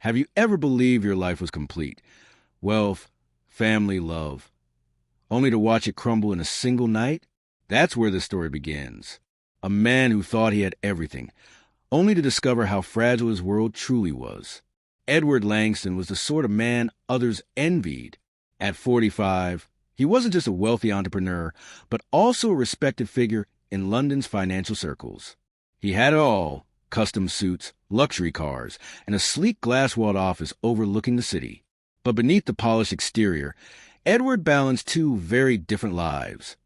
Have you ever believed your life was complete? Wealth, family, love. Only to watch it crumble in a single night? That's where the story begins. A man who thought he had everything, only to discover how fragile his world truly was. Edward Langston was the sort of man others envied. At 45, he wasn't just a wealthy entrepreneur, but also a respected figure in London's financial circles. He had it all: custom suits, luxury cars, and a sleek glass-walled office overlooking the city. But beneath the polished exterior, Edward balanced two very different lives.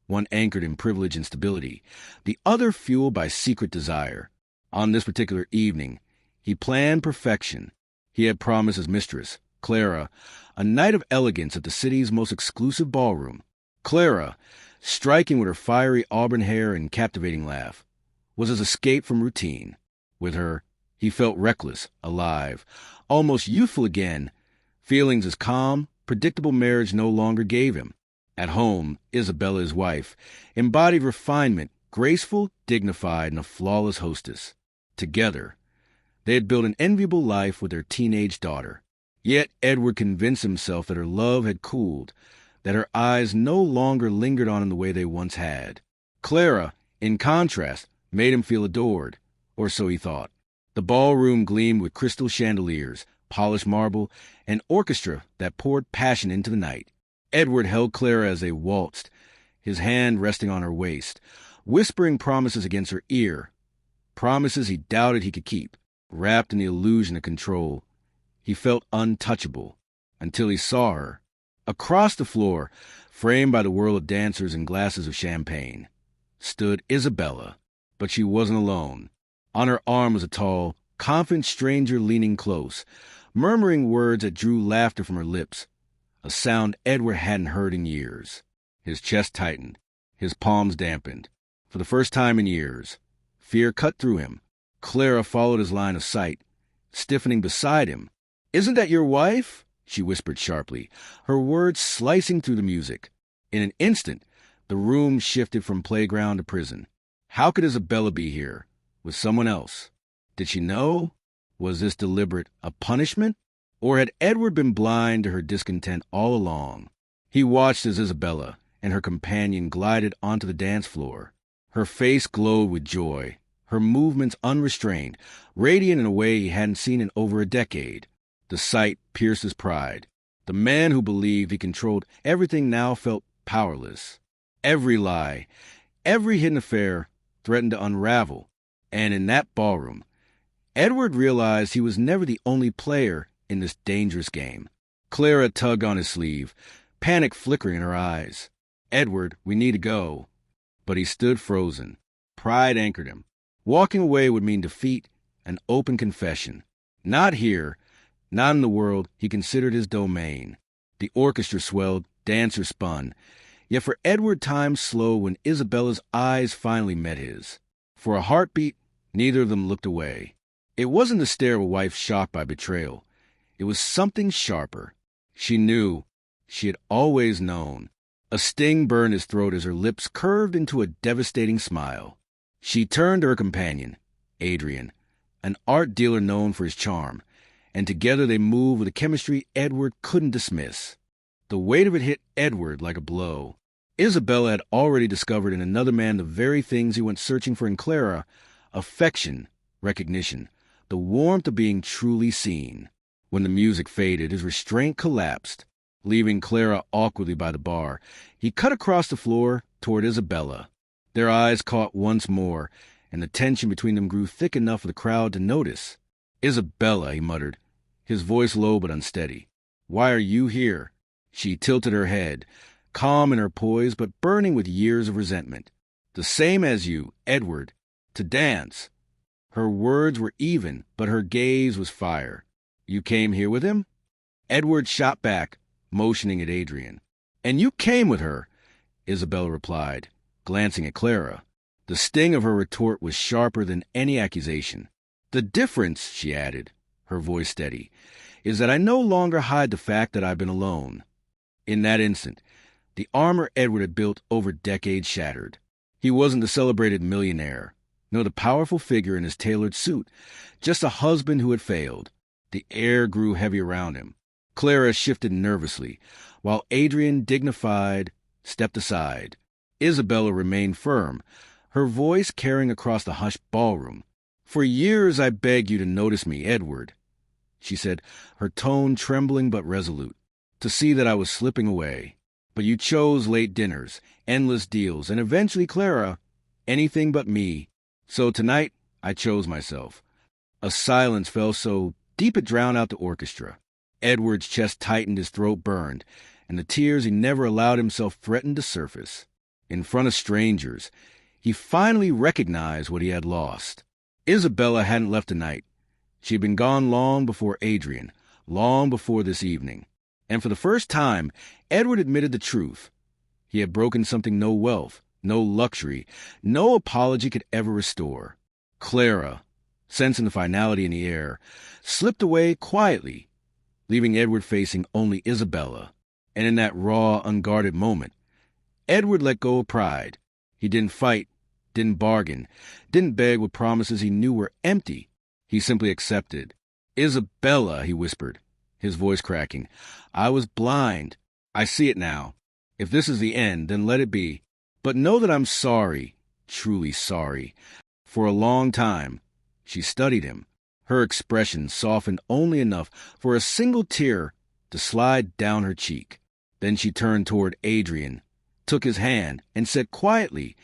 One anchored in privilege and stability, the other fueled by secret desire. On this particular evening, he planned perfection. He had promised his mistress, Clara, a night of elegance at the city's most exclusive ballroom. Clara, striking with her fiery auburn hair and captivating laugh, was his escape from routine. With her, he felt reckless, alive, almost youthful again, feelings his calm, predictable marriage no longer gave him. At home, Isabella, his wife, embodied refinement, graceful, dignified, and a flawless hostess. Together, they had built an enviable life with their teenage daughter. Yet Edward convinced himself that her love had cooled, that her eyes no longer lingered on him the way they once had. Clara, in contrast, made him feel adored, or so he thought. The ballroom gleamed with crystal chandeliers, polished marble, and orchestra that poured passion into the night. Edward held Clara as they waltzed, his hand resting on her waist, whispering promises against her ear, promises he doubted he could keep. Wrapped in the illusion of control, he felt untouchable until he saw her. Across the floor, framed by the whirl of dancers and glasses of champagne, stood Isabella, but she wasn't alone. On her arm was a tall, confident stranger leaning close, murmuring words that drew laughter from her lips, a sound Edward hadn't heard in years. His chest tightened, his palms dampened. For the first time in years, fear cut through him. Clara followed his line of sight, stiffening beside him. "Isn't that your wife?" she whispered sharply, her words slicing through the music. In an instant, the room shifted from playground to prison. How could Isabella be here, with someone else? Did she know? Was this deliberate, a punishment? Or had Edward been blind to her discontent all along? He watched as Isabella and her companion glided onto the dance floor. Her face glowed with joy, her movements unrestrained, radiant in a way he hadn't seen in over a decade. The sight pierced his pride. The man who believed he controlled everything now felt powerless. Every lie, every hidden affair threatened to unravel. And in that ballroom, Edward realized he was never the only player in this dangerous game. Clara tugged on his sleeve, panic flickering in her eyes. "Edward, we need to go." But he stood frozen. Pride anchored him. Walking away would mean defeat, an open confession. Not here, not in the world he considered his domain. The orchestra swelled, dancers spun. Yet for Edward, time slowed when Isabella's eyes finally met his. For a heartbeat, neither of them looked away. It wasn't the stare of a wife shocked by betrayal. It was something sharper. She knew. She had always known. A sting burned his throat as her lips curved into a devastating smile. She turned to her companion, Adrian, an art dealer known for his charm, and together they moved with a chemistry Edward couldn't dismiss. The weight of it hit Edward like a blow. Isabella had already discovered in another man the very things he went searching for in Clara: affection, recognition, the warmth of being truly seen. When the music faded, his restraint collapsed. Leaving Clara awkwardly by the bar, he cut across the floor toward Isabella. Their eyes caught once more, and the tension between them grew thick enough for the crowd to notice. "Isabella," he muttered, his voice low but unsteady. "Why are you here?" She tilted her head, calm in her poise but burning with years of resentment. "The same as you, Edward. To dance." Her words were even, but her gaze was fire. "You came here with him?" Edward shot back, motioning at Adrian. "And you came with her," Isabella replied, glancing at Clara. The sting of her retort was sharper than any accusation. "The difference," she added, her voice steady, "is that I no longer hide the fact that I've been alone." In that instant, the armor Edward had built over decades shattered. He wasn't the celebrated millionaire, nor the powerful figure in his tailored suit, just a husband who had failed, The air grew heavy around him. Clara shifted nervously, while Adrian, dignified, stepped aside. Isabella remained firm, her voice carrying across the hushed ballroom. "For years I begged you to notice me, Edward," she said, her tone trembling but resolute, "to see that I was slipping away. But you chose late dinners, endless deals, and eventually, Clara, anything but me. So tonight, I chose myself." A silence fell so deep it drowned out the orchestra. Edward's chest tightened, his throat burned, and the tears he never allowed himself threatened to surface. In front of strangers, he finally recognized what he had lost. Isabella hadn't left tonight. She had been gone long before Adrian, long before this evening. And for the first time, Edward admitted the truth. He had broken something no wealth, no luxury, no apology could ever restore. Clara, sensing the finality in the air, slipped away quietly, leaving Edward facing only Isabella. And in that raw, unguarded moment, Edward let go of pride. He didn't fight, didn't bargain, didn't beg with promises he knew were empty. He simply accepted. "Isabella," he whispered, his voice cracking, "I was blind. I see it now. If this is the end, then let it be. But know that I'm sorry, truly sorry." For a long time, she studied him. Her expression softened only enough for a single tear to slide down her cheek. Then she turned toward Adrian, took his hand, and said quietly,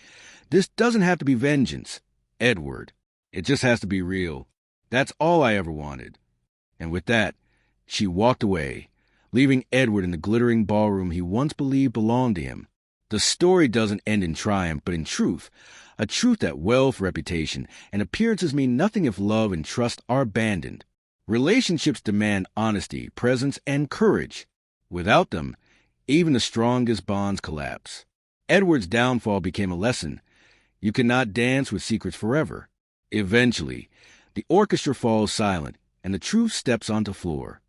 "This doesn't have to be vengeance, Edward. It just has to be real. That's all I ever wanted." And with that, she walked away, leaving Edward in the glittering ballroom he once believed belonged to him. The story doesn't end in triumph, but in truth, a truth that wealth, reputation, and appearances mean nothing if love and trust are abandoned. Relationships demand honesty, presence, and courage. Without them, even the strongest bonds collapse. Edward's downfall became a lesson. You cannot dance with secrets forever. Eventually, the orchestra falls silent, and the truth steps onto the floor.